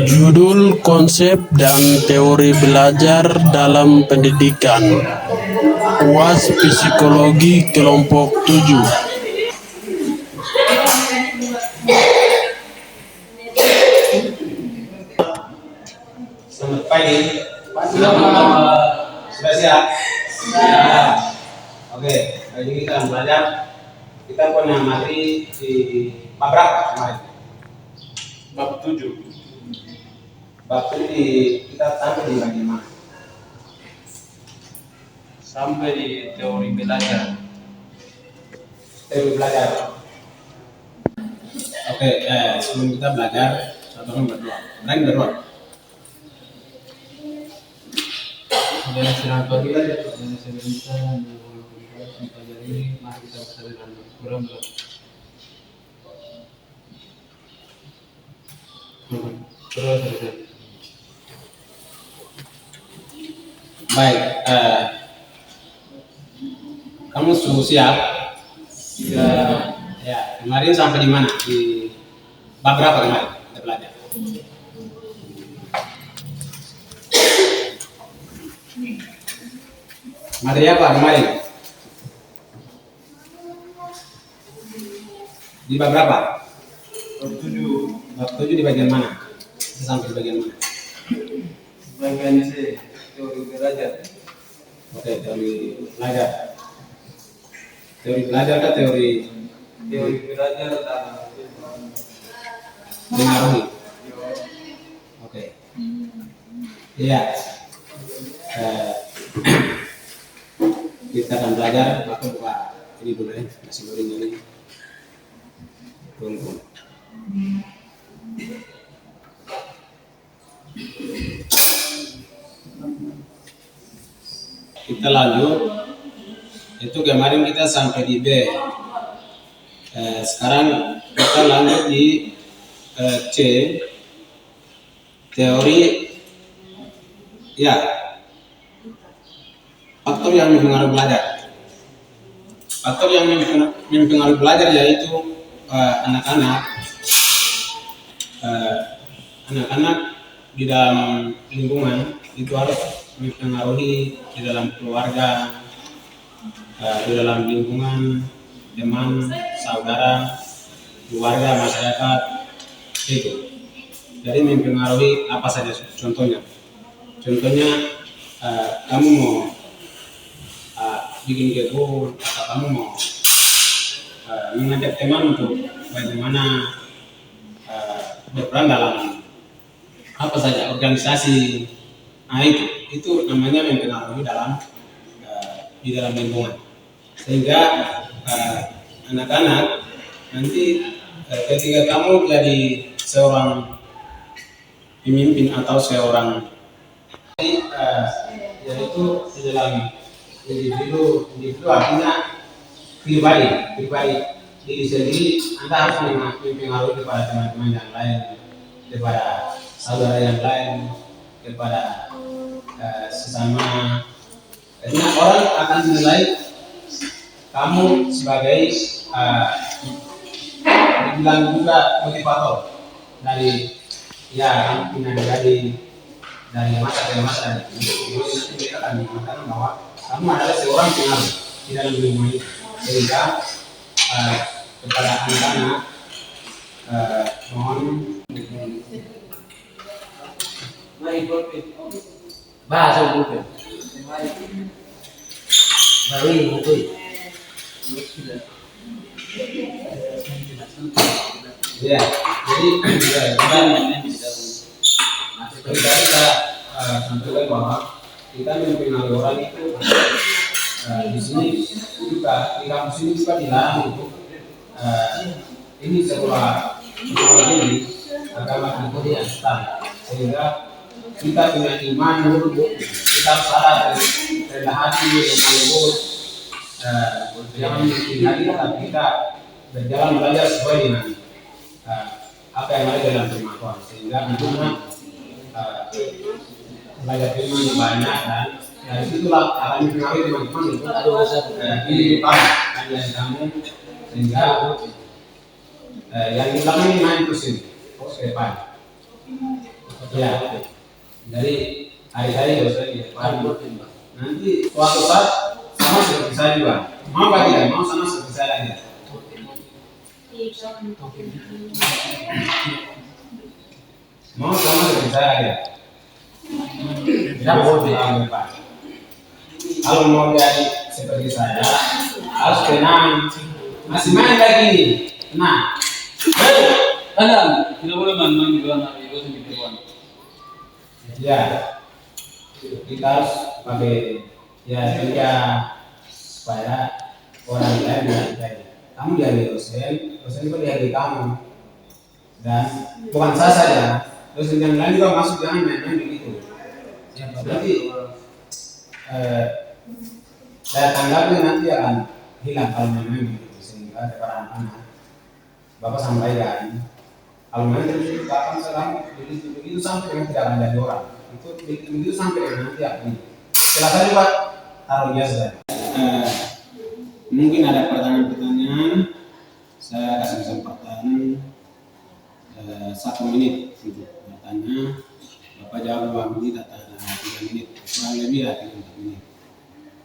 Judul konsep dan teori belajar dalam pendidikan. UAS Psikologi Kelompok 7. Selamat pagi. Sudah siap? Siap. Oke, hari ini kita akan belajar. Kita punya materi di bab berapa kemarin? Bab 7. Bab 7 kita sampai di bagian mana? Sampai di teori belajar. Teori belajar. Oke, sebelum kita belajar, satu orang berdoa. Berani berdoa. Dan selamat pagi dan saya bisa mempelajari, mari kita bersama dengan kurang terus. Baik, kamu sudah siap? Ya, kemarin sampai di mana? Di bab berapa kemarin kita belajar? Materi apa kemarin? Di bab berapa? Bab 7. Bab 7 di bagian mana? Kita sampai di bagian mana? Bagian C, teori belajar. Oke, teori belajar. Teori belajar atau teori Belajar dan mengaruhi? Oke. Iya. Kita akan belajar. Aku buka ini dulu ya, nasi goreng ini. Tunggu. Kita lanjut. Itu kemarin kita sampai di B. Sekarang kita lanjut di C. Teori ya. Faktor yang mempengaruhi belajar. Faktor yang mempengaruhi belajar yaitu anak-anak di dalam lingkungan itu harus mempengaruhi di dalam keluarga, di dalam lingkungan teman, saudara, keluarga, masyarakat itu. Jadi mempengaruhi apa saja contohnya. Contohnya kamu mau bikin kebun atau kamu mau mengajak teman untuk bagaimana berperan dalam apa saja organisasi, nah itu namanya mempengaruhi dalam di dalam lingkungan, sehingga anak-anak nanti ketika kamu jadi seorang pemimpin atau seorang yaitu di dalam individu artinya pribadi diri sendiri. Anda harus mempengaruhi kepada teman-teman yang lain, kepada saudara yang lain, kepada sesama, karena orang akan menilai kamu sebagai dibilang juga motivator dari ya pimpinan dari masa ke masa. Jadi nanti mereka akan mengatakan bahwa kamu adalah seorang pengaruh di dalam lingkungan itu, sehingga kepada anak-anak mohon bahasa buku baru itu ya. Jadi kita sampaikan bahwa kita mempengaruhi orang itu di sini juga, di kampus ini juga dilarang itu ini sekolah ini agama itu yang Islam, sehingga kita punya iman dulu, kita sadar rendah hati, lemah lembut, jangan menghindari, tapi kita berjalan belajar sesuai dengan apa yang ada dalam firman Tuhan, sehingga tentunya belajar firman yang banyak, dan dari situlah akan mempengaruhi teman-teman itu di depan dan kamu, sehingga yang di belakang ini main terus ini ke depan. Ya, dari hari-hari dosen di depan. Nanti suatu saat sama seperti saya juga. Mau apa tidak? Mau sama seperti saya lagi. Mau sama seperti saya lagi. Tidak boleh. Kalau mau jadi seperti saya, harus tenang. Masih main lagi. Nah, Ada, tidak boleh main-main di luar hari dosen di depan. ya kita harus pakai ya juga supaya orang lain tidak percaya. Kamu dihargai dosen, dosen itu dihargai kamu. Dan bukan saya saja, dosen yang lain juga masuk, jangan main-main begitu. Berarti saya tanggapi nanti akan hilang kalau main-main begitu, sehingga ada anak-anak Bapak sampaikan kalau main terus itu kapan sekarang begitu sampai dengan tidak akan jadi orang itu begitu sampai dengan nanti akan setelah saya juga taruh biasa. Mungkin ada pertanyaan-pertanyaan, saya kasih kesempatan 1 menit untuk bertanya. Bapak jawab 2 menit atau 3 menit, kurang lebih ya 3 menit.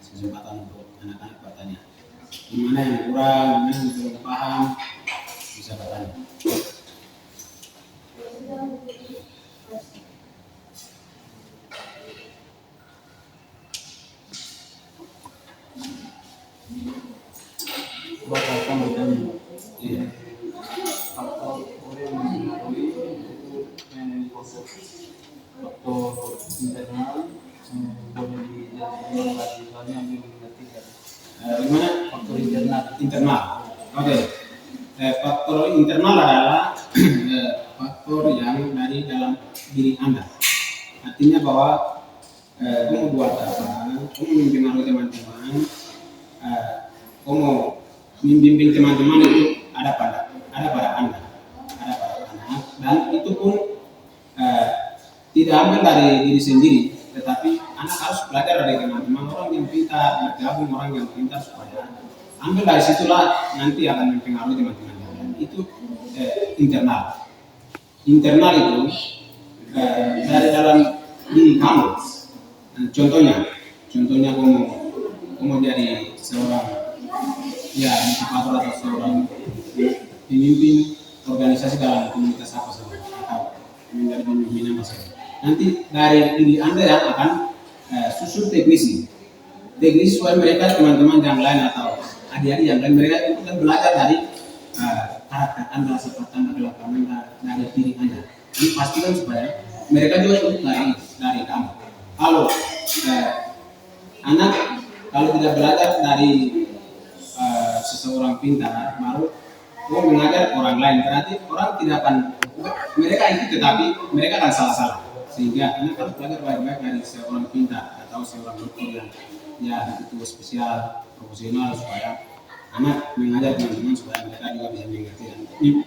Kesempatan untuk anak-anak bertanya. Gimana yang kurang, gimana yang belum paham, bisa bertanya. Bapak akan bertanya. Iya. Faktor yang mempengaruhi itu faktor internal boleh dijelaskan lagi soalnya ambil tidak. Gimana? Faktor internal. Internal. Oke. Faktor internal adalah faktor yang dari dalam diri Anda. Artinya bahwa kamu buat apa, kamu mempengaruhi teman-teman, kamu membimbing teman-teman itu ada pada Anda, ada pada anak, dan itu pun tidak ambil dari diri sendiri, tetapi anak harus belajar dari teman-teman orang yang pintar, bergabung orang yang pintar supaya ambil dari situlah nanti akan mempengaruhi teman-teman yang lain. Itu internal. Internal itu dari dalam diri kamu. Contohnya kamu jadi seorang motivator atau seorang pemimpin organisasi dalam komunitas apa saja atau menjadi pemimpin apa saja. Nanti dari diri Anda yang akan susun teknisi supaya mereka teman-teman yang lain atau adik-adik yang lain mereka itu kan belajar dari karakter Anda, sifat Anda, kelakuan Anda, dari diri Anda. Ini pastikan supaya mereka juga ikut dari kamu. Kalau anak kalau tidak belajar dari seseorang pintar, baru mau mengajar orang lain, berarti orang tidak akan, mereka ikut tetapi mereka akan salah-salah. Sehingga anak harus belajar baik-baik dari seorang pintar atau seorang dokter yang itu spesial, profesional, supaya anak mengajar teman-teman supaya mereka juga bisa mengerti dan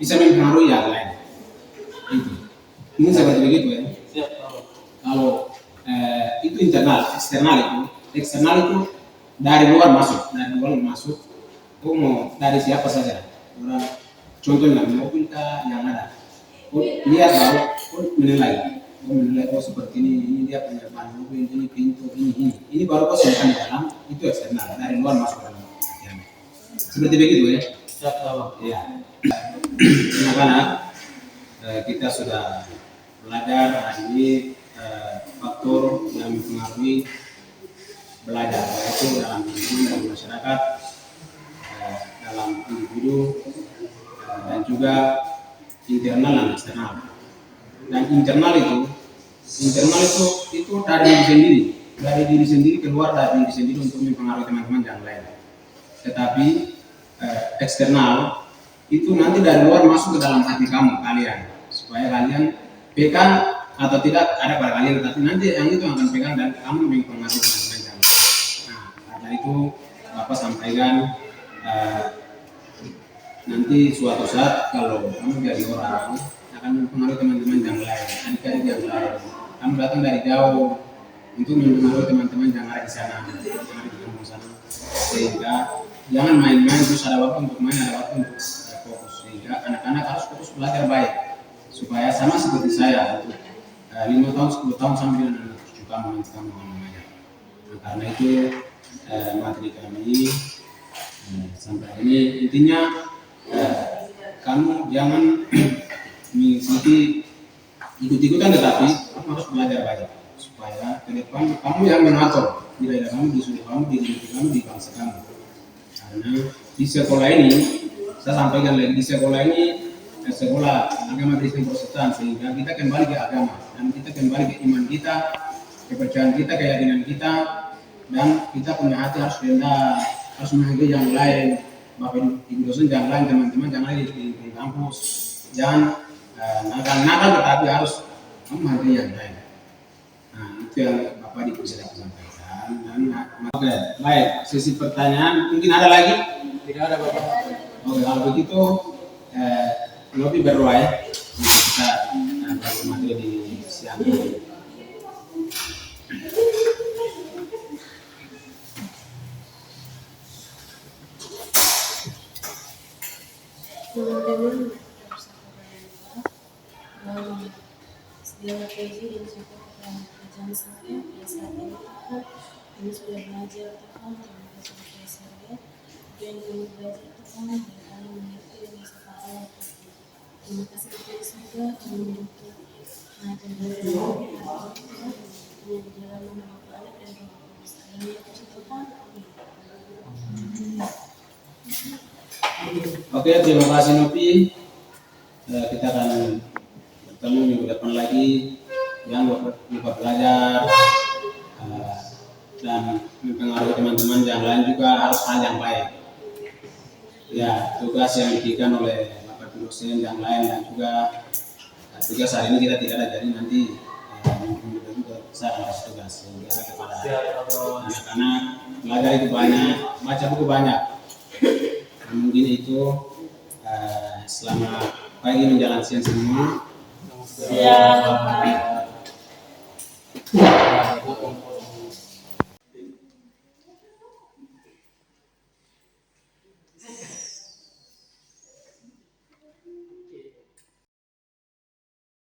bisa mempengaruhi yang lain. Itu mungkin seperti begitu ya. Siap. Kalau itu internal, eksternal itu dari luar masuk, oh mau dari siapa saja. Orang contohnya mobil yang ada, lihat baru menilai seperti ini dia punya ban mobil, ini pintu, ini baru kau siapkan di dalam, itu eksternal, dari luar masuk dalam. Seperti begitu ya. Siap, Bapak. Ya. Anak-anak, kita sudah belajar hari ini faktor yang mempengaruhi belajar, yaitu dalam lingkungan dan masyarakat, dalam individu, dan juga internal dan eksternal. Dan internal itu dari diri sendiri keluar dari diri sendiri untuk mempengaruhi teman-teman yang lain. Tetapi eksternal itu nanti dari luar masuk ke dalam hati kalian, supaya kalian pegang atau tidak ada pada kalian, tetapi nanti yang itu akan pegang dan kamu mempengaruhi teman-teman yang lain. Nah, karena itu Bapak sampaikan nanti suatu saat kalau kamu jadi orang akan mempengaruhi teman-teman yang lain, adik-adik yang lain. Kamu datang dari jauh untuk mempengaruhi teman-teman yang ada di sana, yang ada di kampung sana. Sehingga jangan main-main, terus ada waktu untuk main, ada waktu untuk fokus. Sehingga anak-anak harus fokus belajar baik, supaya sama seperti saya untuk 5 tahun 10 tahun sampai dengan 7 tahun nanti kamu mengajar. Nah, karena itu materi kami sampai hari ini intinya kamu jangan mengikuti ikut-ikutan, tetapi kamu harus belajar banyak supaya ke depan kamu yang mengatur di daerah kamu, di suku kamu, di negeri kamu, di bangsa kamu. Karena di sekolah ini, saya sampaikan lagi, di sekolah ini sekolah agama Kristen Protestan, sehingga kita kembali ke agama dan kita kembali ke iman kita, kepercayaan kita, keyakinan kita, dan kita punya hati harus rendah, harus menghargai yang lain. Bapak Ibu dosen jangan lain, teman-teman jangan lain di kampus, jangan nakal tetapi harus menghargai yang lain. Nah, itu yang Bapak Ibu bisa sampaikan. Dan oke, baik, sesi pertanyaan mungkin ada lagi? Tidak ada Bapak. Oke, kalau begitu lebih berdoa ya. Kita belajar materi di siang ini. Teman-teman segala PJ dan juga pekerjaan saya pada saat ini Tuhan, kami sudah belajar Tuhan, terima kasih kepada saya dan kami belajar Tuhan dan kami mengerti dan bisa paham Tuhan. Terima kasih kepada surga kami membutuhkan dan berdoa Tuhan yang di dalam nama Bapa dan Roh Kudus. Kami puji Tuhan. Oke, terima kasih Nopi. Kita akan bertemu minggu depan lagi. Jangan lupa belajar dan mempengaruhi teman-teman yang lain juga harus hal yang baik. Ya, tugas yang diberikan oleh Bapak dosen yang lain dan juga tugas hari ini kita tidak ada, jadi nanti minggu depan saya akan kasih tugas sehingga kepada anak-anak belajar itu banyak, baca buku banyak. Mungkin itu selamat pagi menjelang siang semua. Siang.